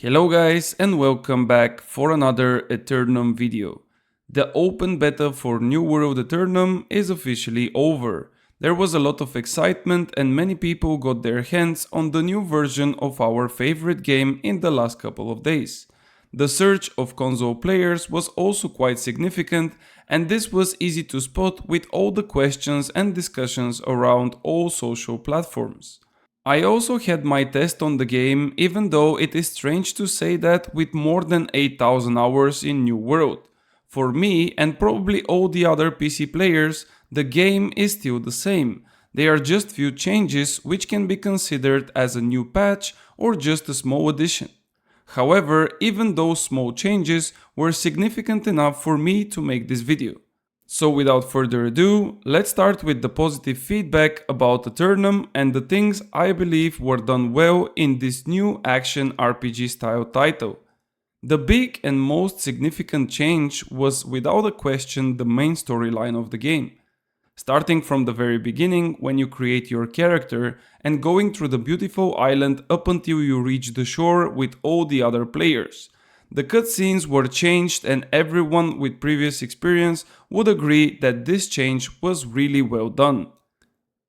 Hello guys and welcome back for another Aeternum video. The open beta for New World Aeternum is officially over. There was a lot of excitement and many people got their hands on the new version of our favorite game in the last couple of days. The surge of console players was also quite significant, and this was easy to spot with all the questions and discussions around all social platforms. I also had my test on the game, even though it is strange to say that with more than 8000 hours in New World. For me and probably all the other PC players, the game is still the same. There are just few changes which can be considered as a new patch or just a small addition. However, even those small changes were significant enough for me to make this video. So without further ado, let's start with the positive feedback about Aeternum and the things I believe were done well in this new action RPG style title. The big and most significant change was without a question the main storyline of the game. Starting from the very beginning when you create your character and going through the beautiful island up until you reach the shore with all the other players. The cutscenes were changed and everyone with previous experience would agree that this change was really well done.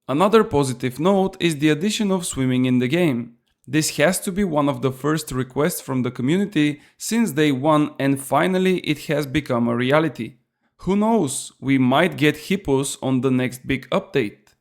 Another positive note is the addition of swimming in the game. This has to be one of the first requests from the community since day one, and finally it has become a reality. Who knows, we might get hippos on the next big update.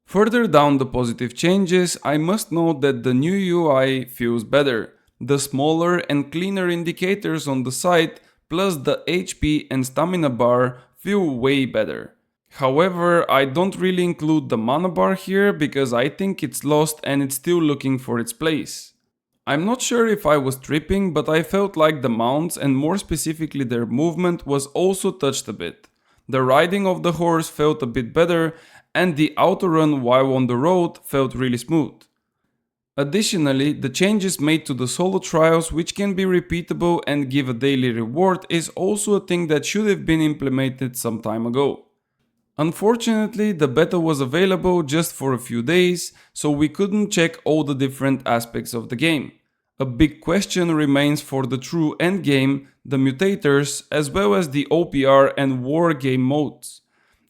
Further down the positive changes, I must note that the new UI feels better. The smaller and cleaner indicators on the side plus the HP and stamina bar feel way better. However, I don't really include the mana bar here because I think it's lost and it's still looking for its place. I'm not sure if I was tripping, but I felt like the mounts and more specifically their movement was also touched a bit. The riding of the horse felt a bit better and the auto run while on the road felt really smooth. Additionally, the changes made to the solo trials, which can be repeatable and give a daily reward, is also a thing that should have been implemented some time ago. Unfortunately, the beta was available just for a few days, so we couldn't check all the different aspects of the game. A big question remains for the true endgame, the mutators, as well as the OPR and war game modes.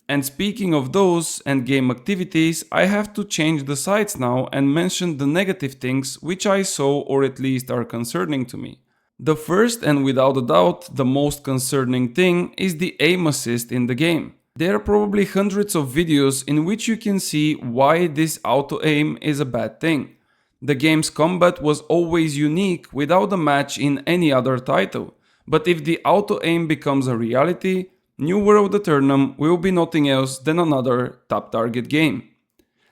And speaking of those endgame activities, I have to change the sides now and mention the negative things which I saw or at least are concerning to me. The first and without a doubt the most concerning thing is the aim assist in the game. There are probably hundreds of videos in which you can see why this auto aim is a bad thing. The game's combat was always unique without a match in any other title, but if the auto aim becomes a reality, New World Aeternum will be nothing else than another top target game.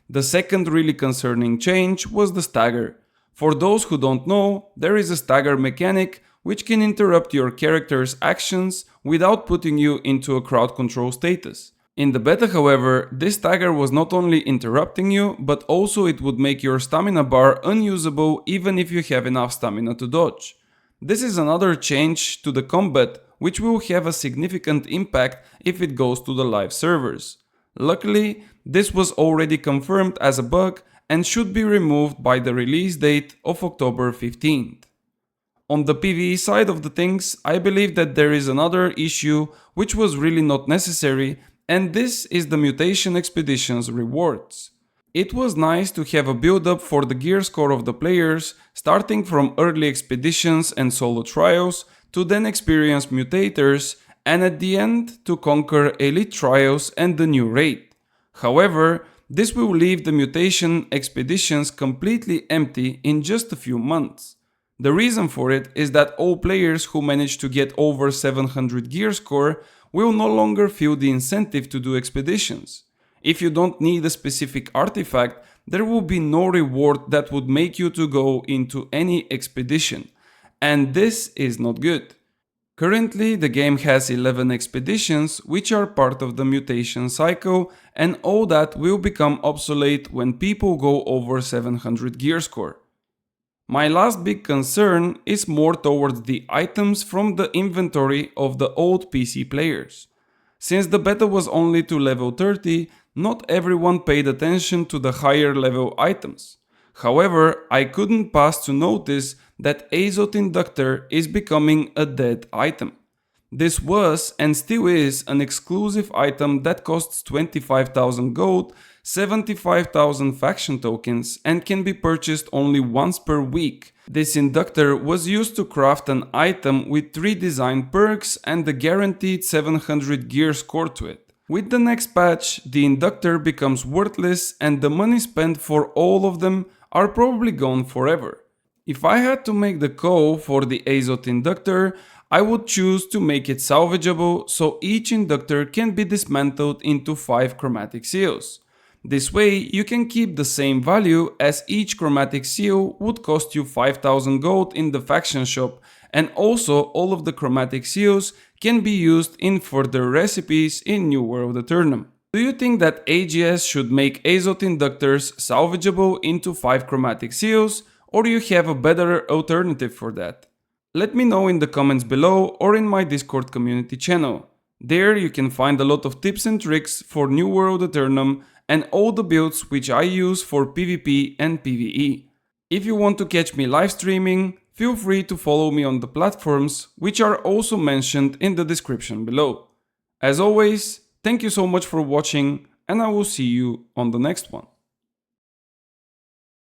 The second really concerning change was the stagger. For those who don't know, there is a stagger mechanic which can interrupt your character's actions without putting you into a crowd control status. In the beta, however, this stagger was not only interrupting you, but also it would make your stamina bar unusable even if you have enough stamina to dodge. This is another change to the combat which will have a significant impact if it goes to the live servers. Luckily, this was already confirmed as a bug and should be removed by the release date of October 15th. On the PvE side of the things, I believe that there is another issue which was really not necessary, and this is the Mutation Expeditions rewards. It was nice to have a build-up for the gear score of the players, starting from early expeditions and solo trials, to then experience mutators, and at the end to conquer elite trials and the new raid. However, this will leave the Mutation Expeditions completely empty in just a few months. The reason for it is that all players who manage to get over 700 gear score will no longer feel the incentive to do expeditions. If you don't need a specific artifact, there will be no reward that would make you to go into any expedition. And this is not good. Currently, the game has 11 expeditions which are part of the mutation cycle, and all that will become obsolete when people go over 700 gear score. My last big concern is more towards the items from the inventory of the old PC players. Since the beta was only to level 30, not everyone paid attention to the higher level items. However, I couldn't pass to notice that AOT Inductor is becoming a dead item. This was and still is an exclusive item that costs 25,000 gold, 75,000 faction tokens and can be purchased only once per week. This inductor was used to craft an item with 3 design perks and a guaranteed 700 gear score to it. With the next patch, the inductor becomes worthless and the money spent for all of them are probably gone forever. If I had to make the call for the AOT Inductor, I would choose to make it salvageable so each inductor can be dismantled into 5 chromatic seals. This way you can keep the same value as each chromatic seal would cost you 5,000 gold in the faction shop, and also all of the chromatic seals can be used in further recipes in New World Aeternum. Do you think that AGS should make AOT inductors salvageable into 5 chromatic seals, or do you have a better alternative for that? Let me know in the comments below or in my Discord community channel. There you can find a lot of tips and tricks for New World Aeternum and all the builds which I use for PvP and PvE. If you want to catch me live streaming, feel free to follow me on the platforms which are also mentioned in the description below. As always, thank you so much for watching and I will see you on the next one.